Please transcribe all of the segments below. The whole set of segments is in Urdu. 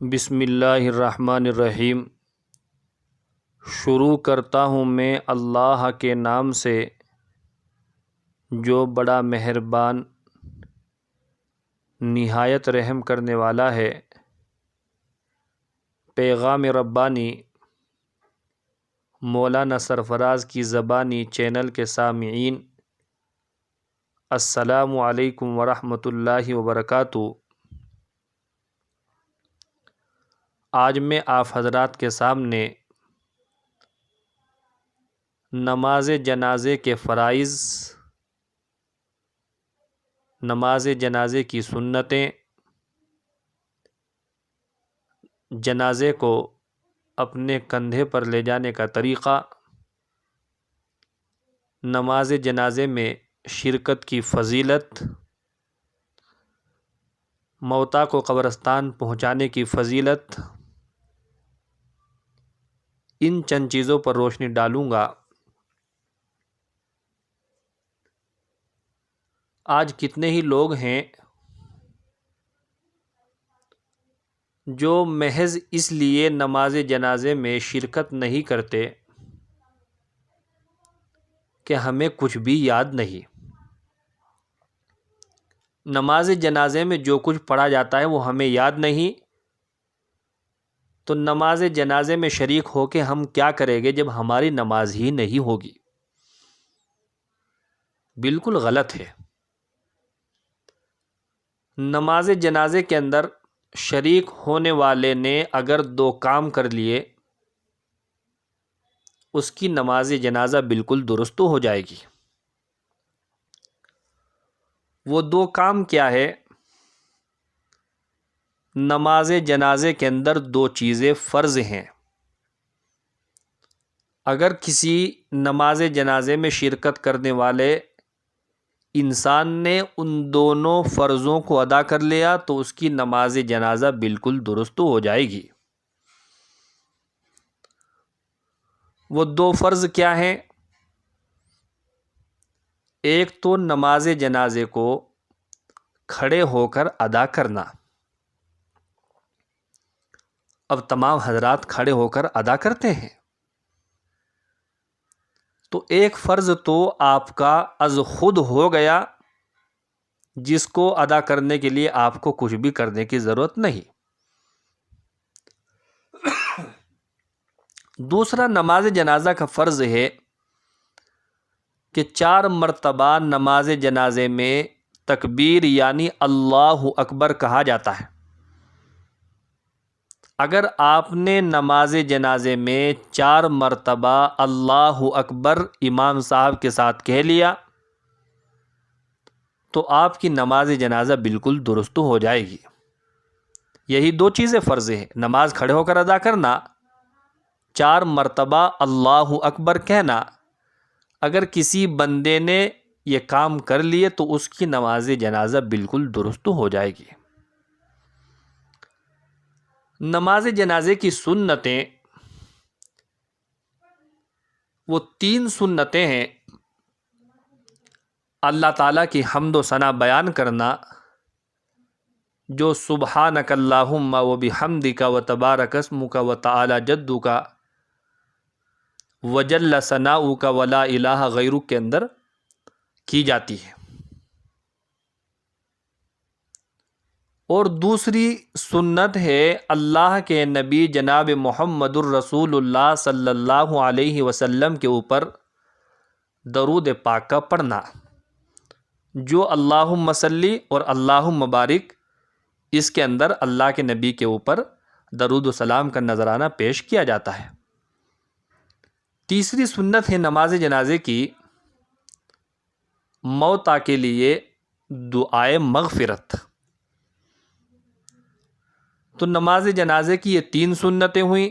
بسم اللہ الرحمن الرحیم۔ شروع کرتا ہوں میں اللہ کے نام سے جو بڑا مہربان نہایت رحم کرنے والا ہے۔ پیغام ربانی مولانا سرفراز کی زبانی چینل کے سامعین، السلام علیکم ورحمۃ اللہ وبرکاتہ۔ آج میں آپ حضرات کے سامنے نماز جنازے کے فرائض، نماز جنازے کی سنتیں، جنازے کو اپنے کندھے پر لے جانے کا طریقہ، نماز جنازے میں شرکت کی فضیلت، موتا کو قبرستان پہنچانے کی فضیلت، ان چند چیزوں پر روشنی ڈالوں گا۔ آج کتنے ہی لوگ ہیں جو محض اس لیے نماز جنازے میں شرکت نہیں کرتے کہ ہمیں کچھ بھی یاد نہیں۔ نماز جنازے میں جو کچھ پڑھا جاتا ہے وہ ہمیں یاد نہیں، تو نماز جنازے میں شریک ہو کے ہم کیا کریں گے جب ہماری نماز ہی نہیں ہوگی؟ بالکل غلط ہے۔ نماز جنازے کے اندر شریک ہونے والے نے اگر دو کام کر لیے، اس کی نماز جنازہ بالکل درست ہو جائے گی۔ وہ دو کام کیا ہے؟ نماز جنازے کے اندر دو چیزیں فرض ہیں۔ اگر کسی نماز جنازے میں شرکت کرنے والے انسان نے ان دونوں فرضوں کو ادا کر لیا تو اس کی نماز جنازہ بالکل درست ہو جائے گی۔ وہ دو فرض کیا ہیں؟ ایک تو نماز جنازے کو کھڑے ہو کر ادا کرنا۔ اب تمام حضرات کھڑے ہو کر ادا کرتے ہیں، تو ایک فرض تو آپ کا از خود ہو گیا، جس کو ادا کرنے کے لیے آپ کو کچھ بھی کرنے کی ضرورت نہیں۔ دوسرا نماز جنازہ کا فرض ہے کہ 4 مرتبہ نماز جنازے میں تکبیر یعنی اللہ اکبر کہا جاتا ہے۔ اگر آپ نے نماز جنازے میں 4 مرتبہ اللہ اکبر امام صاحب کے ساتھ کہہ لیا تو آپ کی نماز جنازہ بالکل درست ہو جائے گی۔ یہی دو چیزیں فرض ہیں: نماز کھڑے ہو کر ادا کرنا، 4 مرتبہ اللہ اکبر کہنا۔ اگر کسی بندے نے یہ کام کر لیے تو اس کی نماز جنازہ بالکل درست ہو جائے گی۔ نماز جنازے کی سنتیں، وہ 3 سنتیں ہیں۔ اللہ تعالیٰ کی حمد و ثنا بیان کرنا، جو سبحانک اللہم و بحمدک و تبارک اسمک و تعالی جدک و جل ثناؤک و لا الہ غیرک کے اندر کی جاتی ہے۔ اور دوسری سنت ہے اللہ کے نبی جناب محمد الرسول اللہ صلی اللہ علیہ وسلم کے اوپر درود پاک کا پڑھنا، جو اللہم صلی اور اللہم بارک، اس کے اندر اللہ کے نبی کے اوپر درود و سلام کا نذرانہ پیش کیا جاتا ہے۔ تیسری سنت ہے نماز جنازے کی موتا کے لیے دعائے مغفرت۔ تو نماز جنازے کی یہ 3 سنتیں ہوئیں: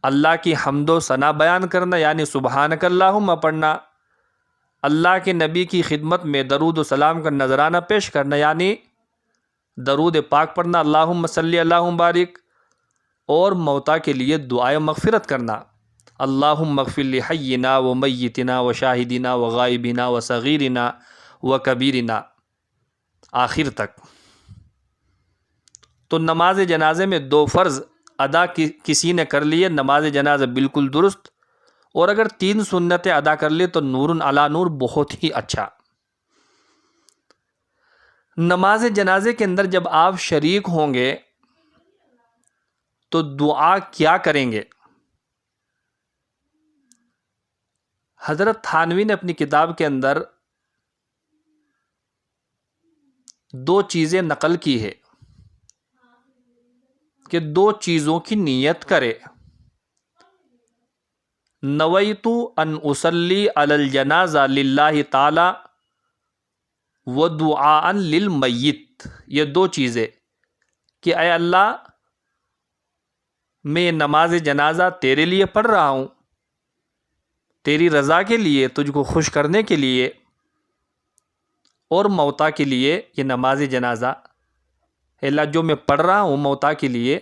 اللہ کی حمد و ثنا بیان کرنا یعنی سبحانک اللہم پڑھنا، اللہ کے نبی کی خدمت میں درود و سلام کا نذرانہ پیش کرنا یعنی درود پاک پڑھنا اللہم صلی اللہم بارک، اور موتا کے لیے دعائے مغفرت کرنا، اللہم اغفر لحینا و میتنا و شاہدنا و غائبنا و صغیرنا و کبیرنا، آخر تک۔ تو نماز جنازے میں 2 فرض ادا کسی نے کر لیے، نماز جنازہ بالکل درست، اور اگر 3 سنتیں ادا کر لی تو نور علی نور، بہت ہی اچھا۔ نماز جنازے کے اندر جب آپ شریک ہوں گے تو دعا کیا کریں گے؟ حضرت تھانوی نے اپنی کتاب کے اندر 2 چیزیں نقل کی ہے کہ 2 چیزوں کی نیت کرے۔ نویت ان اصلی علی الجنازہ للہ تعالی و دعاء للمیت، یہ 2 چیزیں کہ اے اللہ میں نماز جنازہ تیرے لیے پڑھ رہا ہوں، تیری رضا کے لیے، تجھ کو خوش کرنے کے لیے، اور موتا کے لیے یہ نماز جنازہ اے اللہ جو میں پڑھ رہا ہوں موتا کے لیے،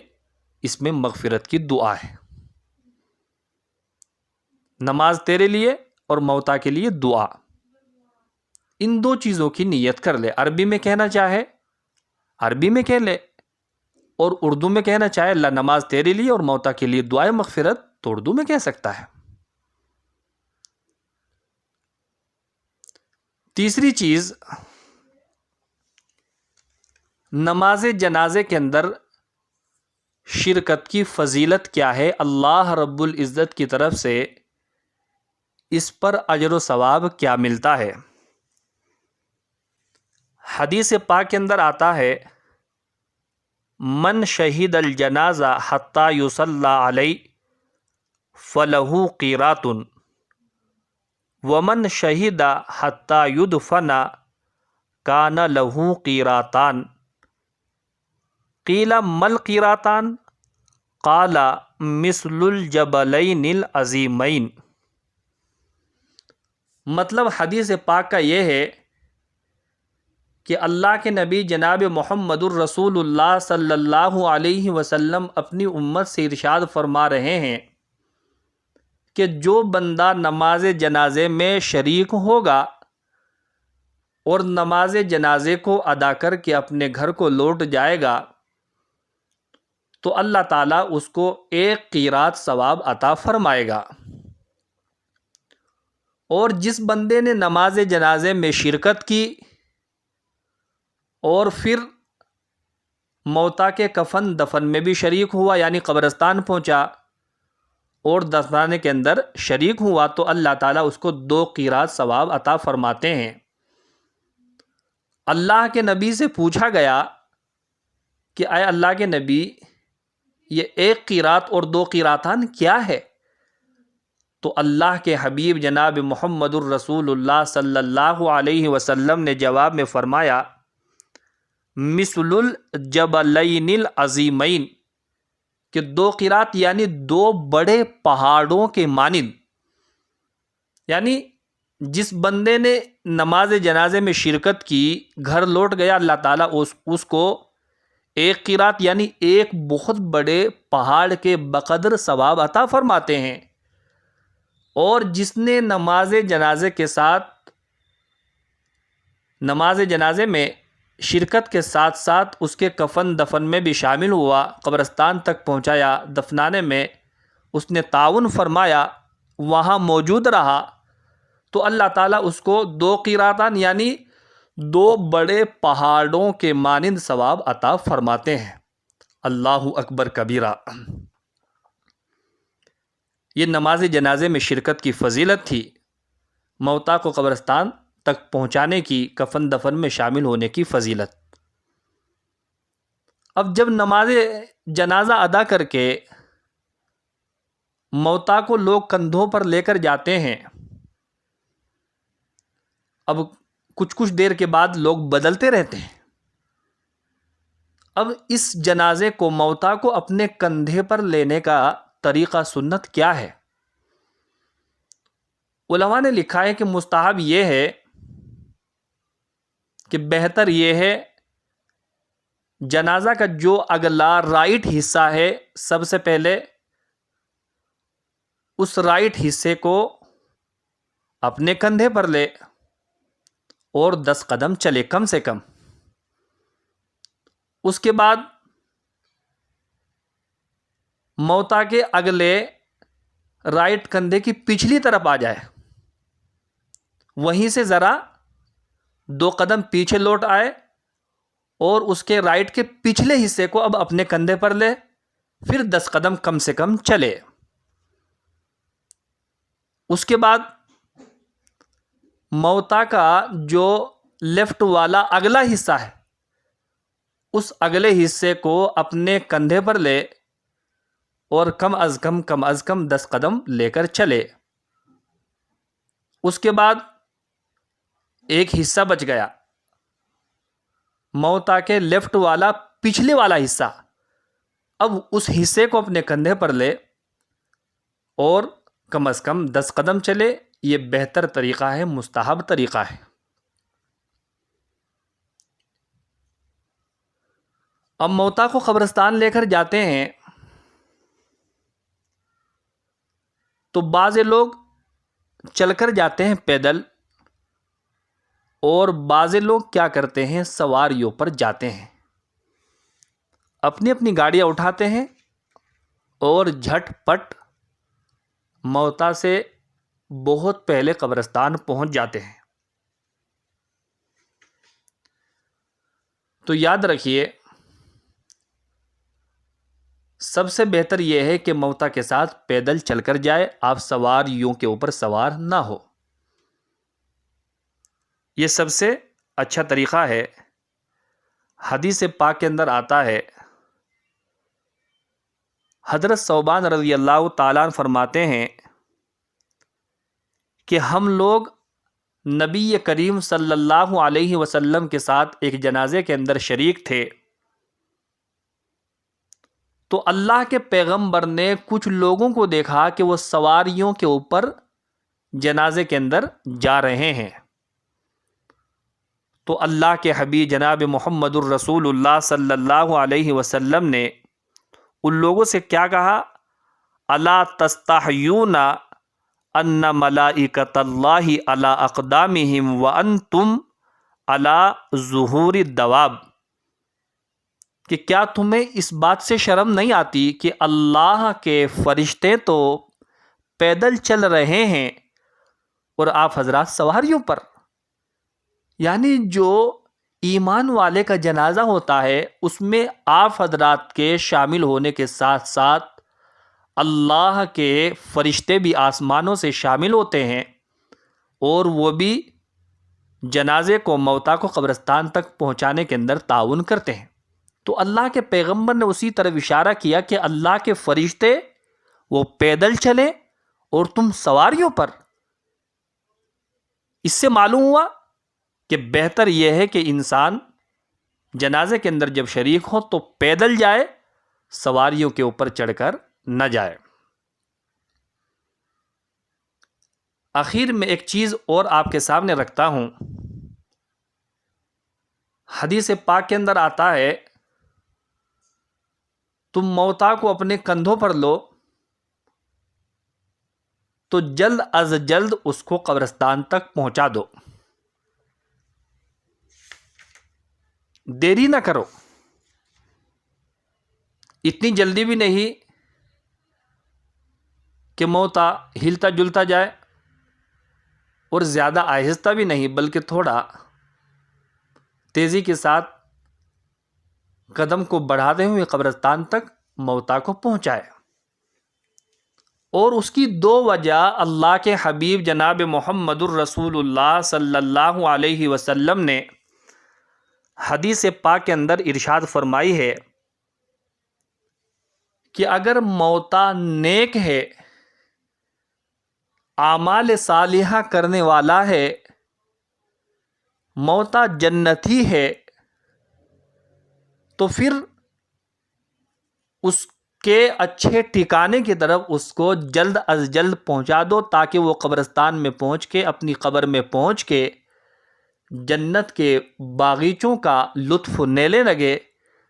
اس میں مغفرت کی دعا ہے۔ نماز تیرے لیے اور موتا کے لیے دعا، ان 2 چیزوں کی نیت کر لے۔ عربی میں کہنا چاہے عربی میں کہہ لے، اور اردو میں کہنا چاہے اللہ نماز تیرے لیے اور موتا کے لیے دعائے مغفرت، تو اردو میں کہہ سکتا ہے۔ تیسری چیز، نماز جنازے کے اندر شرکت کی فضیلت کیا ہے؟ اللہ رب العزت کی طرف سے اس پر اجر و ثواب کیا ملتا ہے؟ حدیث پاک کے اندر آتا ہے من شہید الجنازہ حتی یصلی علیہ فلہ قیرات ومن شہید حتی یدفن کان لہ قیراتان قیل مل قیراتان قال مثل الجبلین العظیمین۔ مطلب حدیث پاک کا یہ ہے کہ اللہ کے نبی جناب محمد الرسول اللہ صلی اللہ علیہ وسلم اپنی امت سے ارشاد فرما رہے ہیں کہ جو بندہ نماز جنازے میں شریک ہوگا اور نماز جنازے کو ادا کر کے اپنے گھر کو لوٹ جائے گا تو اللہ تعالیٰ اس کو 1 قیرات ثواب عطا فرمائے گا، اور جس بندے نے نماز جنازے میں شرکت کی اور پھر موتا کے کفن دفن میں بھی شریک ہوا، یعنی قبرستان پہنچا اور دفنانے کے اندر شریک ہوا، تو اللہ تعالیٰ اس کو 2 قیرات ثواب عطا فرماتے ہیں۔ اللہ کے نبی سے پوچھا گیا کہ اے اللہ کے نبی یہ 1 قیرات اور 2 قیراتان کیا ہے؟ تو اللہ کے حبیب جناب محمد الرسول اللہ صلی اللہ علیہ وسلم نے جواب میں فرمایا مثل الجبلین العظیمین، کہ 2 قیرات یعنی 2 بڑے پہاڑوں کے مانند، یعنی جس بندے نے نماز جنازے میں شرکت کی، گھر لوٹ گیا، اللہ تعالیٰ اس کو 1 قیرات یعنی 1 بہت بڑے پہاڑ کے بقدر ثواب عطا فرماتے ہیں، اور جس نے نماز جنازے کے ساتھ نماز جنازے میں شرکت کے ساتھ ساتھ اس کے کفن دفن میں بھی شامل ہوا، قبرستان تک پہنچایا، دفنانے میں اس نے تعاون فرمایا، وہاں موجود رہا، تو اللہ تعالیٰ اس کو 2 قیراتان یعنی 2 بڑے پہاڑوں کے مانند ثواب عطا فرماتے ہیں۔ اللہ اکبر کبیرہ۔ یہ نماز جنازے میں شرکت کی فضیلت تھی، موتا کو قبرستان تک پہنچانے کی، کفن دفن میں شامل ہونے کی فضیلت۔ اب جب نماز جنازہ ادا کر کے موتا کو لوگ کندھوں پر لے کر جاتے ہیں، اب کچھ دیر کے بعد لوگ بدلتے رہتے ہیں۔ اب اس جنازے کو، موتا کو اپنے کندھے پر لینے کا طریقہ سنت کیا ہے؟ علماء نے لکھا ہے کہ مستحب یہ ہے کہ بہتر یہ ہے جنازہ کا جو اگلا رائٹ حصہ ہے، سب سے پہلے اس رائٹ حصے کو اپنے کندھے پر لے اور 10 قدم چلے کم سے کم۔ اس کے بعد موتا کے اگلے رائٹ کندھے کی پچھلی طرف آ جائے، وہیں سے ذرا 2 قدم پیچھے لوٹ آئے اور اس کے رائٹ کے پچھلے حصے کو اب اپنے کندھے پر لے، پھر 10 قدم کم سے کم چلے۔ اس کے بعد موتا کا جو لیفٹ والا اگلا حصہ ہے اس اگلے حصے کو اپنے کندھے پر لے اور کم از کم 10 قدم لے کر چلے۔ اس کے بعد ایک حصہ بچ گیا، موتا کے لیفٹ والا پچھلے والا حصہ، اب اس حصے کو اپنے کندھے پر لے اور کم از کم 10 قدم چلے۔ یہ بہتر طریقہ ہے، مستحب طریقہ ہے۔ اب موتا کو قبرستان لے کر جاتے ہیں تو بعض لوگ چل کر جاتے ہیں پیدل، اور بعض لوگ کیا کرتے ہیں سواریوں پر جاتے ہیں، اپنی اپنی گاڑیاں اٹھاتے ہیں اور جھٹ پٹ موتا سے بہت پہلے قبرستان پہنچ جاتے ہیں۔ تو یاد رکھیے، سب سے بہتر یہ ہے کہ موتا کے ساتھ پیدل چل کر جائے، آپ سواریوں کے اوپر سوار نہ ہو، یہ سب سے اچھا طریقہ ہے۔ حدیث پاک کے اندر آتا ہے، حضرت ثوبان رضی اللہ تعالیٰ عنہ فرماتے ہیں کہ ہم لوگ نبی کریم صلی اللہ علیہ وسلم کے ساتھ ایک جنازے کے اندر شریک تھے، تو اللہ کے پیغمبر نے کچھ لوگوں کو دیکھا کہ وہ سواریوں کے اوپر جنازے کے اندر جا رہے ہیں، تو اللہ کے حبیب جناب محمد الرسول اللہ صلی اللہ علیہ وسلم نے ان لوگوں سے کیا کہا؟ الا تستحیون ان ملائکۃ اللہ علی اقدامہم وانتم علی ظہور الدواب، کہ کیا تمہیں اس بات سے شرم نہیں آتی کہ اللہ کے فرشتے تو پیدل چل رہے ہیں اور آپ حضرات سواریوں پر؟ یعنی جو ایمان والے کا جنازہ ہوتا ہے اس میں آپ حضرات کے شامل ہونے کے ساتھ ساتھ اللہ کے فرشتے بھی آسمانوں سے شامل ہوتے ہیں، اور وہ بھی جنازے کو، موتا کو قبرستان تک پہنچانے کے اندر تعاون کرتے ہیں۔ تو اللہ کے پیغمبر نے اسی طرف اشارہ کیا کہ اللہ کے فرشتے وہ پیدل چلیں اور تم سواریوں پر۔ اس سے معلوم ہوا کہ بہتر یہ ہے کہ انسان جنازے کے اندر جب شریک ہو تو پیدل جائے، سواریوں کے اوپر چڑھ کر نہ جائے۔ آخر میں ایک چیز اور آپ کے سامنے رکھتا ہوں، حدیث پاک کے اندر آتا ہے تم موتا کو اپنے کندھوں پر لو تو جلد از جلد اس کو قبرستان تک پہنچا دو، دیری نہ کرو، اتنی جلدی بھی نہیں کہ موتا ہلتا جلتا جائے، اور زیادہ آہستہ بھی نہیں، بلکہ تھوڑا تیزی کے ساتھ قدم کو بڑھاتے ہوئے قبرستان تک موتا کو پہنچائے۔ اور اس کی 2 وجہ اللہ کے حبیب جناب محمد الرسول اللہ صلی اللہ علیہ وسلم نے حدیث پاک کے اندر ارشاد فرمائی ہے کہ اگر موتا نیک ہے، اعمال صالحہ کرنے والا ہے، موتا جنتی ہے، تو پھر اس کے اچھے ٹھکانے کی طرف اس کو جلد از جلد پہنچا دو، تاکہ وہ قبرستان میں پہنچ کے، اپنی قبر میں پہنچ کے جنت کے باغیچوں کا لطف لینے لگے،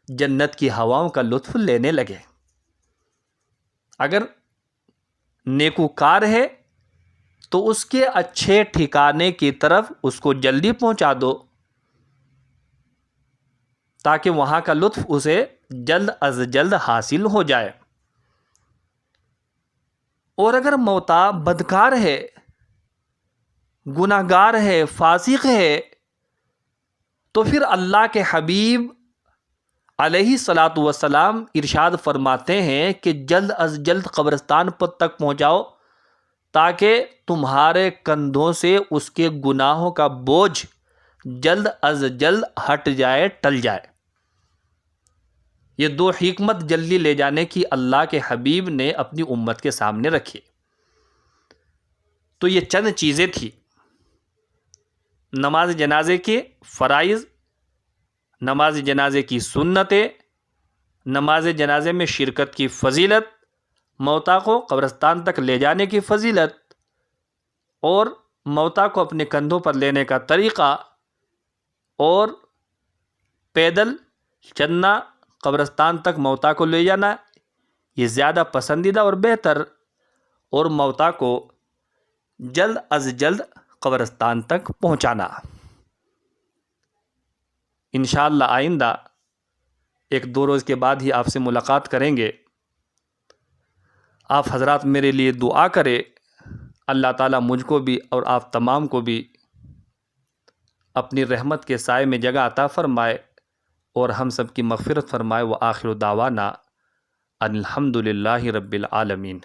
جنت کی ہواؤں کا لطف لینے لگے۔ اگر نیکوکار ہے تو اس کے اچھے ٹھکانے کی طرف اس کو جلدی پہنچا دو، تاکہ وہاں کا لطف اسے جلد از جلد حاصل ہو جائے۔ اور اگر موتا بدکار ہے، گناہ گار ہے، فاسق ہے، تو پھر اللہ کے حبیب علیہ الصلاۃ والسلام ارشاد فرماتے ہیں کہ جلد از جلد قبرستان پر تک پہنچاؤ تاکہ تمہارے کندھوں سے اس کے گناہوں کا بوجھ جلد از جلد ہٹ جائے، ٹل جائے۔ یہ دو حکمت جلدی لے جانے کی اللہ کے حبیب نے اپنی امت کے سامنے رکھی۔ تو یہ چند چیزیں تھیں: نماز جنازے کے فرائض، نماز جنازے کی سنتیں، نماز جنازے میں شرکت کی فضیلت، موتا کو قبرستان تک لے جانے کی فضیلت، اور موتا کو اپنے کندھوں پر لینے کا طریقہ، اور پیدل چلنا قبرستان تک موتا کو لے جانا یہ زیادہ پسندیدہ اور بہتر، اور موتا کو جلد از جلد قبرستان تک پہنچانا۔ انشاءاللہ آئندہ 1-2 روز کے بعد ہی آپ سے ملاقات کریں گے۔ آپ حضرات میرے لیے دعا کرے، اللہ تعالیٰ مجھ کو بھی اور آپ تمام کو بھی اپنی رحمت کے سائے میں جگہ عطا فرمائے اور ہم سب کی مغفرت فرمائے۔ وآخر دعوانا ان الحمد للہ رب العالمین۔